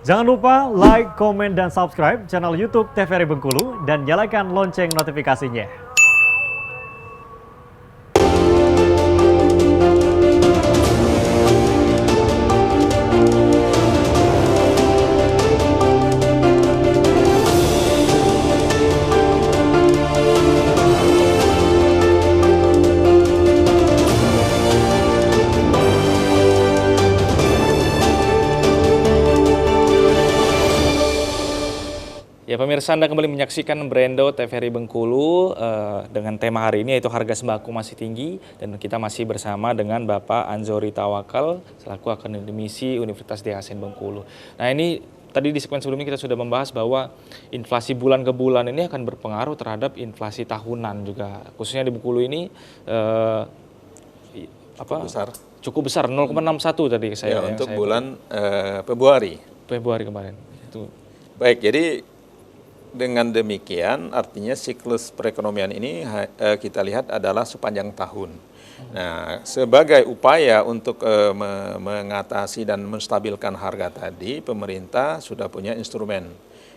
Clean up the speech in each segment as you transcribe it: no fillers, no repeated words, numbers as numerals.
Jangan lupa like, komen, dan subscribe channel YouTube TVRI Bengkulu dan nyalakan lonceng notifikasinya. Ya pemirsa, Anda kembali menyaksikan Brendo TVRI Bengkulu dengan tema hari ini yaitu harga sembako masih tinggi, dan kita masih bersama dengan Bapak Anzori Tawakal selaku akademisi Universitas Daya Hasan Bengkulu. Nah ini tadi di segmen sebelumnya kita sudah membahas bahwa inflasi bulan ke bulan ini akan berpengaruh terhadap inflasi tahunan juga, khususnya di Bengkulu ini cukup besar 0,61 tadi saya. Ya, untuk bulan Februari kemarin. Itu. Baik, jadi dengan demikian artinya siklus perekonomian ini kita lihat adalah sepanjang tahun. Nah, sebagai upaya untuk mengatasi dan menstabilkan harga tadi, pemerintah sudah punya instrumen.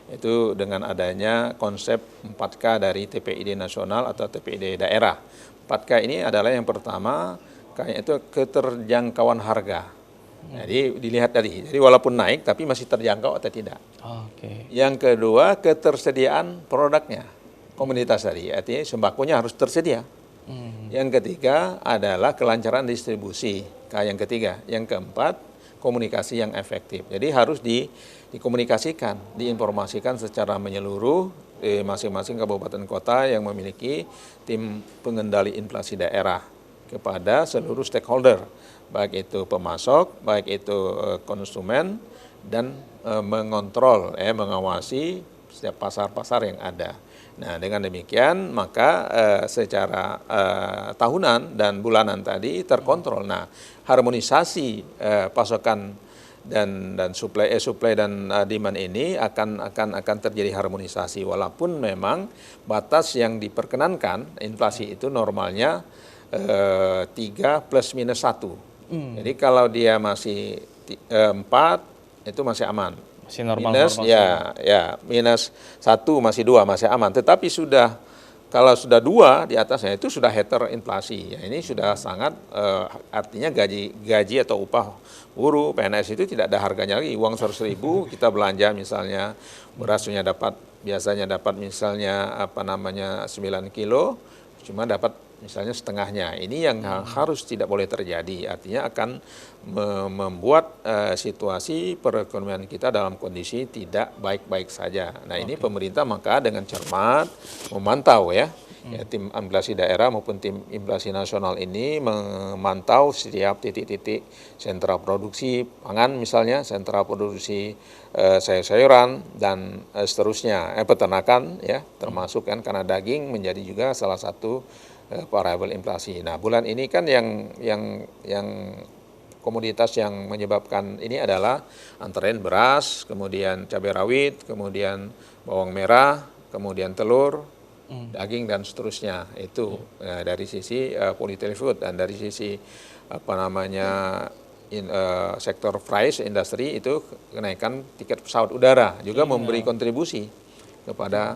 Itu dengan adanya konsep 4K dari TPID nasional atau TPID daerah. 4K ini adalah yang pertama, itu keterjangkauan harga. Jadi dilihat tadi, jadi walaupun naik tapi masih terjangkau atau tidak. Yang kedua, ketersediaan produknya, komoditas tadi, artinya sembakonya harus tersedia. Yang ketiga adalah kelancaran distribusi, yang ketiga. Yang keempat, komunikasi yang efektif. Jadi harus dikomunikasikan, diinformasikan secara menyeluruh di masing-masing kabupaten kota yang memiliki tim pengendali inflasi daerah kepada seluruh stakeholder, baik itu pemasok, baik itu konsumen, dan mengontrol, mengawasi setiap pasar-pasar yang ada. Nah, dengan demikian maka secara tahunan dan bulanan tadi terkontrol. Nah, harmonisasi pasokan dan supply dan demand ini akan terjadi harmonisasi, walaupun memang batas yang diperkenankan inflasi itu normalnya 3 plus minus 1. Jadi kalau dia masih 4 itu masih aman. Masih normal. Minus 1 masih 2 masih aman. Tetapi kalau sudah 2 di atasnya itu sudah hyperinflasi. Ya, ini sudah sangat artinya gaji atau upah buruh PNS itu tidak ada harganya lagi. Uang 100.000 kita belanja misalnya berasnya biasanya dapat misalnya 9 kilo, cuma dapat misalnya setengahnya. Ini yang harus tidak boleh terjadi. Artinya akan membuat situasi perekonomian kita dalam kondisi tidak baik-baik saja. Nah, ini pemerintah maka dengan cermat memantau ya, tim inflasi daerah maupun tim inflasi nasional ini memantau setiap titik-titik sentra produksi pangan misalnya, sentra produksi sayur-sayuran dan seterusnya, peternakan ya, termasuk kan karena daging menjadi juga salah satu variabel inflasi. Nah, bulan ini kan yang komoditas yang menyebabkan ini adalah antara lain beras, kemudian cabai rawit, kemudian bawang merah, kemudian telur, daging dan seterusnya. Itu dari sisi polytechnic food, dan dari sisi sektor price industri itu kenaikan tiket pesawat udara juga memberi kontribusi kepada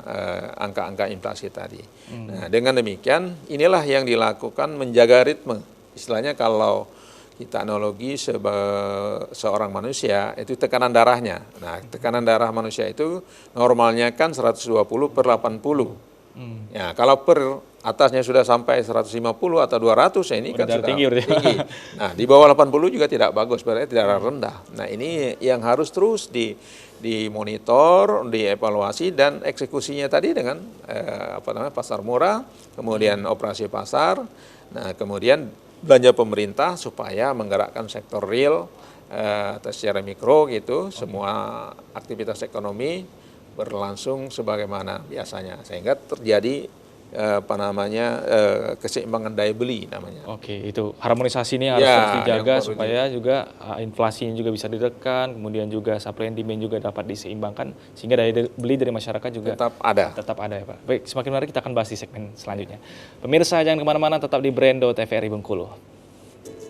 angka-angka inflasi tadi. Nah, dengan demikian inilah yang dilakukan menjaga ritme. Istilahnya kalau kita analogi seorang manusia itu tekanan darahnya. Nah, tekanan darah manusia itu normalnya kan 120/80. Ya, kalau per atasnya sudah sampai 150 atau 200 ya ini kan sudah tinggi. Nah, di bawah 80 juga tidak bagus, berarti tidak rendah. Nah, ini yang harus terus dimonitor, dievaluasi, dan eksekusinya tadi dengan pasar murah, kemudian operasi pasar, nah kemudian belanja pemerintah supaya menggerakkan sektor real atau secara mikro gitu, semua aktivitas ekonomi berlangsung sebagaimana biasanya sehingga terjadi keseimbangan daya beli namanya. Oke, itu harmonisasi ini harus terus dijaga supaya juga inflasinya juga bisa ditekan, kemudian juga supply and demand juga dapat diseimbangkan sehingga daya beli dari masyarakat juga tetap ada ya Pak. Baik, semakin menarik kita akan bahas di segmen selanjutnya. Pemirsa jangan kemana-mana, tetap di Brendo TVRI Bengkulu.